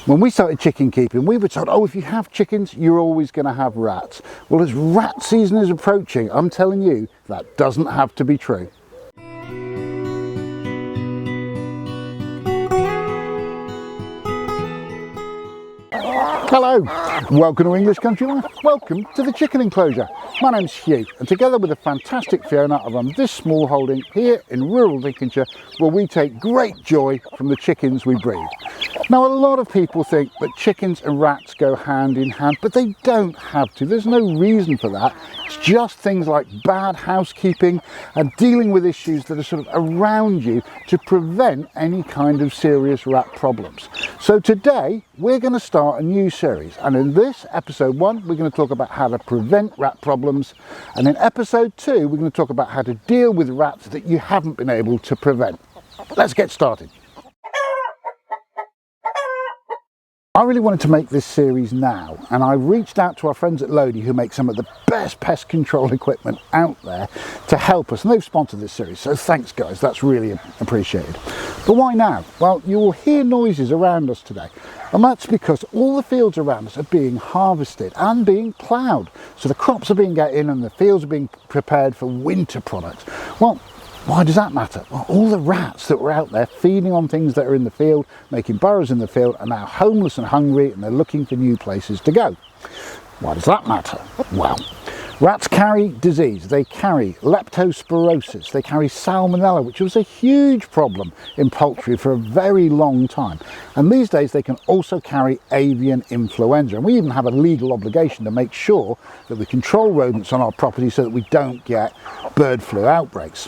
When we started chicken keeping, we were told, oh, if you have chickens, you're always going to have rats. Well, as rat season is approaching, I'm telling you, that doesn't have to be true. Hello, welcome to English Country Life, welcome to the chicken enclosure. My name's Hugh, and together with the fantastic Fiona I run this small holding here in rural Lincolnshire, where we take great joy from the chickens we breed. Now, a lot of people think that chickens and rats go hand in hand, but they don't have to. There's no reason for that. It's just things like bad housekeeping and dealing with issues that are sort of around you to prevent any kind of serious rat problems. So today we're going to start a new series, and in this episode 1 we're going to talk about how to prevent rat problems, and in episode 2 we're going to talk about how to deal with rats that you haven't been able to prevent. Let's get started. I really wanted to make this series now, and I reached out to our friends at Lodi, who make some of the best pest control equipment out there, to help us, and they've sponsored this series, so thanks guys, that's really appreciated. But why now? Well, you will hear noises around us today, and that's because all the fields around us are being harvested and being ploughed, so the crops are being get in and the fields are being prepared for winter products. Well, why does that matter? Well, all the rats that were out there feeding on things that are in the field, making burrows in the field, are now homeless and hungry, and they're looking for new places to go. Why does that matter? Well, rats carry disease. They carry leptospirosis. They carry salmonella, which was a huge problem in poultry for a very long time. And these days they can also carry avian influenza. And we even have a legal obligation to make sure that we control rodents on our property so that we don't get bird flu outbreaks.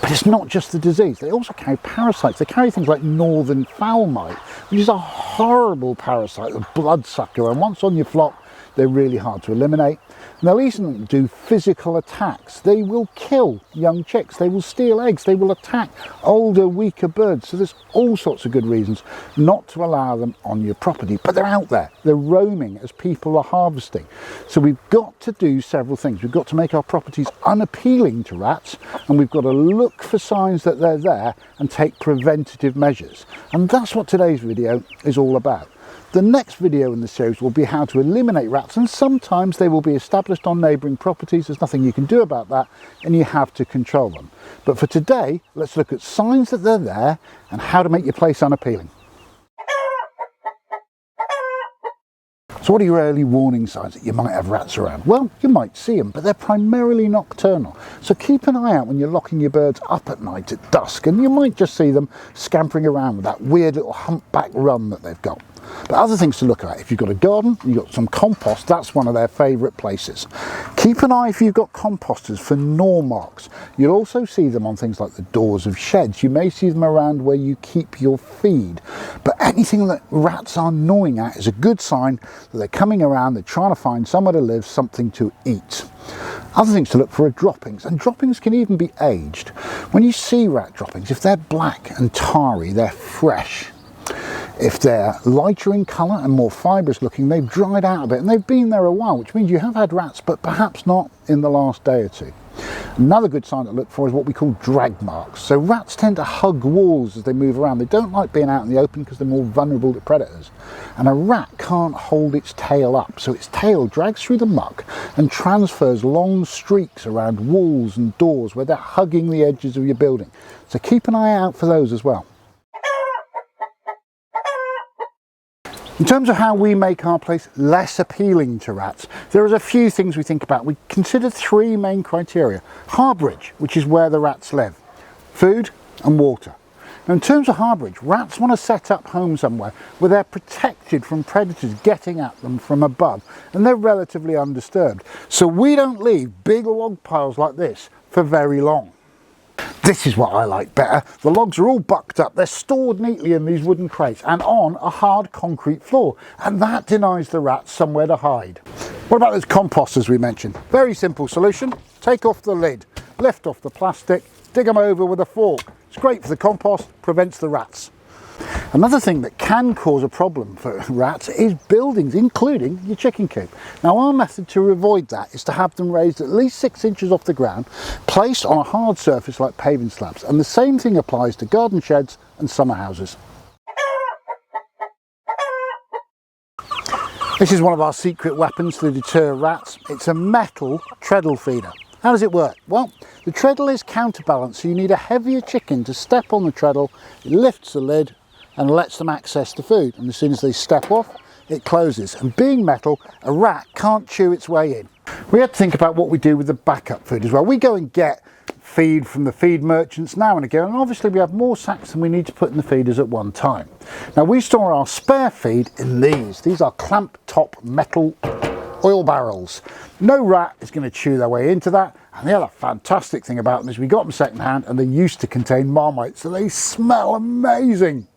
But it's not just the disease, they also carry parasites. They carry things like northern fowl mite, which is a horrible parasite, a bloodsucker, and once on your flock, they're really hard to eliminate. And they'll even do physical attacks. They will kill young chicks, they will steal eggs, they will attack older, weaker birds. So there's all sorts of good reasons not to allow them on your property. But they're out there, they're roaming as people are harvesting. So we've got to do several things. We've got to make our properties unappealing to rats, and we've got to look for signs that they're there and take preventative measures. And that's what today's video is all about. The next video in the series will be how to eliminate rats, and sometimes they will be established on neighbouring properties. There's nothing you can do about that, and you have to control them. But for today, let's look at signs that they're there and how to make your place unappealing. So what are your early warning signs that you might have rats around? Well, you might see them, but they're primarily nocturnal. So keep an eye out when you're locking your birds up at night at dusk, and you might just see them scampering around with that weird little humpback run that they've got. But other things to look at, if you've got a garden and you've got some compost, that's one of their favourite places. Keep an eye if you've got composters for gnaw marks. You'll also see them on things like the doors of sheds. You may see them around where you keep your feed. But anything that rats are gnawing at is a good sign that they're coming around, they're trying to find somewhere to live, something to eat. Other things to look for are droppings, and droppings can even be aged. When you see rat droppings, if they're black and tarry, they're fresh. If they're lighter in colour and more fibrous looking, they've dried out a bit and they've been there a while, which means you have had rats, but perhaps not in the last day or two. Another good sign to look for is what we call drag marks. So rats tend to hug walls as they move around. They don't like being out in the open because they're more vulnerable to predators. And a rat can't hold its tail up, so its tail drags through the muck and transfers long streaks around walls and doors where they're hugging the edges of your building. So keep an eye out for those as well. In terms of how we make our place less appealing to rats, there are a few things we think about. We consider 3 main criteria. Harbourage, which is where the rats live, food and water. Now, in terms of harbourage, rats want to set up home somewhere where they're protected from predators getting at them from above, and they're relatively undisturbed. So we don't leave big log piles like this for very long. This is what I like better. The logs are all bucked up, they're stored neatly in these wooden crates and on a hard concrete floor, and that denies the rats somewhere to hide. What about those composters we mentioned? Very simple solution. Take off the lid, lift off the plastic, dig them over with a fork. It's great for the compost, prevents the rats. Another thing that can cause a problem for rats is buildings, including your chicken coop. Now, our method to avoid that is to have them raised at least 6 inches off the ground, placed on a hard surface like paving slabs, and the same thing applies to garden sheds and summer houses. This is one of our secret weapons to deter rats. It's a metal treadle feeder. How does it work? Well, the treadle is counterbalanced, so you need a heavier chicken to step on the treadle. It lifts the lid and lets them access the food. And as soon as they step off, it closes. And being metal, a rat can't chew its way in. We had to think about what we do with the backup food as well. We go and get feed from the feed merchants now and again, and obviously we have more sacks than we need to put in the feeders at one time. Now we store our spare feed in these. These are clamp top metal oil barrels. No rat is going to chew their way into that. And the other fantastic thing about them is we got them second hand and they used to contain Marmite, so they smell amazing.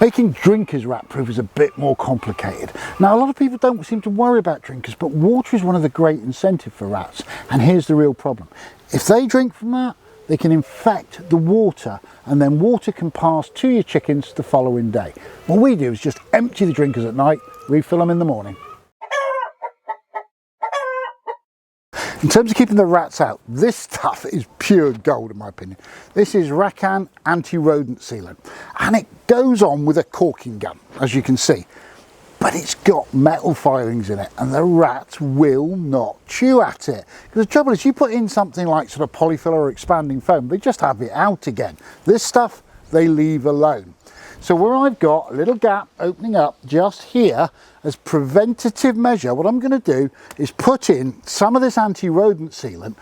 Making drinkers rat proof is a bit more complicated. Now a lot of people don't seem to worry about drinkers, but water is one of the great incentives for rats, and here's the real problem. If they drink from that, they can infect the water, and then water can pass to your chickens the following day. What we do is just empty the drinkers at night, refill them in the morning. In terms of keeping the rats out, this stuff is pure gold in my opinion. This is Rakan anti-rodent sealant, and it goes on with a corking gun, as you can see, but it's got metal filings in it and the rats will not chew at it. Because the trouble is, you put in something like sort of polyfill or expanding foam, they just have it out again. This stuff they leave alone. So where I've got a little gap opening up just here as preventative measure, what I'm going to do is put in some of this anti-rodent sealant.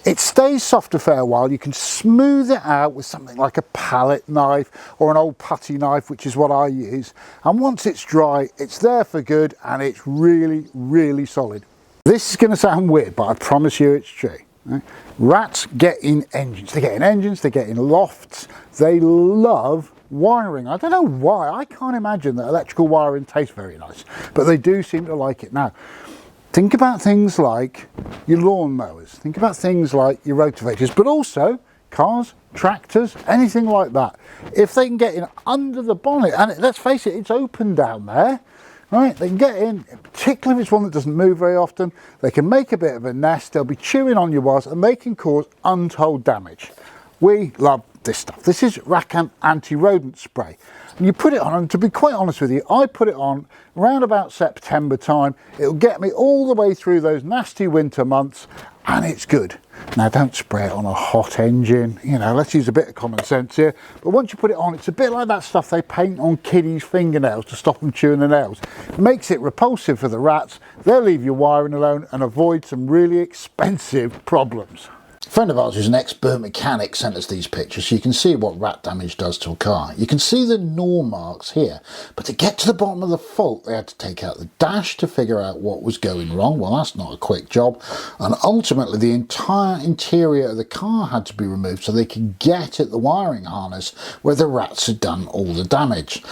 It stays soft a fair while. You can smooth it out with something like a palette knife or an old putty knife, which is what I use. And once it's dry, it's there for good and it's really, really solid. This is going to sound weird, but I promise you it's true. Rats get in engines. They get in engines, they get in lofts. They love wiring. I don't know why. I can't imagine that electrical wiring tastes very nice, but they do seem to like it. Now, think about things like your lawn mowers. Think about things like your rotavators, but also cars, tractors, anything like that. If they can get in under the bonnet, and let's face it, it's open down there, right? They can get in, particularly if it's one that doesn't move very often. They can make a bit of a nest. They'll be chewing on your wires and they can cause untold damage. We love this stuff. This is Rakan anti-rodent spray, and you put it on, and to be quite honest with you, I put it on around about September time. It'll get me all the way through those nasty winter months, and it's good. Now don't spray it on a hot engine, you know, let's use a bit of common sense here. But once you put it on, it's a bit like that stuff they paint on kiddies' fingernails to stop them chewing their nails. It makes it repulsive for the rats. They'll leave your wiring alone and avoid some really expensive problems. A friend of ours who's an expert mechanic sent us these pictures so you can see what rat damage does to a car. You can see the gnaw marks here, but to get to the bottom of the fault they had to take out the dash to figure out what was going wrong. Well, that's not a quick job, and ultimately the entire interior of the car had to be removed so they could get at the wiring harness where the rats had done all the damage.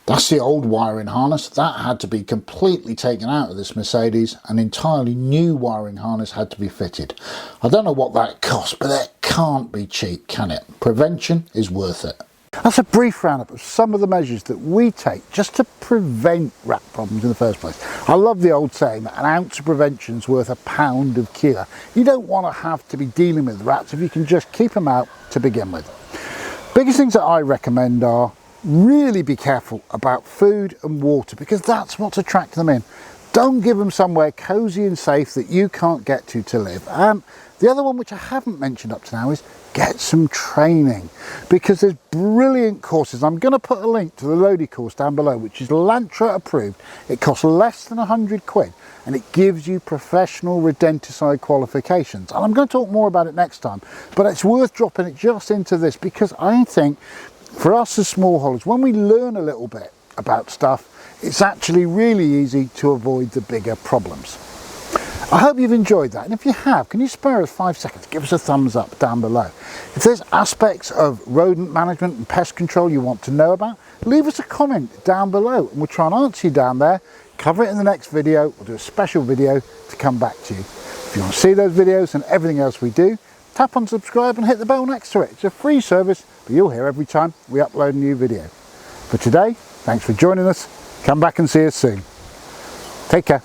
That's the old wiring harness. That had to be completely taken out of this Mercedes. An entirely new wiring harness had to be fitted. I don't know what that cost, but that can't be cheap, can it? Prevention is worth it. That's a brief roundup of some of the measures that we take just to prevent rat problems in the first place. I love the old saying that an ounce of prevention is worth a pound of cure. You don't want to have to be dealing with rats if you can just keep them out to begin with. Biggest things that I recommend are really be careful about food and water, because that's what's attracting them in. Don't give them somewhere cosy and safe that you can't get to live. The other one, which I haven't mentioned up to now, is get some training, because there's brilliant courses. I'm going to put a link to the Lodi course down below, which is LANTRA approved. It costs less than 100 quid and it gives you professional rodenticide qualifications. And I'm going to talk more about it next time, but it's worth dropping it just into this, because I think for us as smallholders, when we learn a little bit about stuff, it's actually really easy to avoid the bigger problems. I hope you've enjoyed that, and if you have, can you spare us 5 seconds? Give us a thumbs up down below. If there's aspects of rodent management and pest control you want to know about, leave us a comment down below and we'll try and answer you down there, cover it in the next video. We'll do a special video to come back to you. If you want to see those videos and everything else we do, tap on subscribe and hit the bell next to it. It's a free service, but you'll hear every time we upload a new video. For today, thanks for joining us. Come back and see us soon. Take care.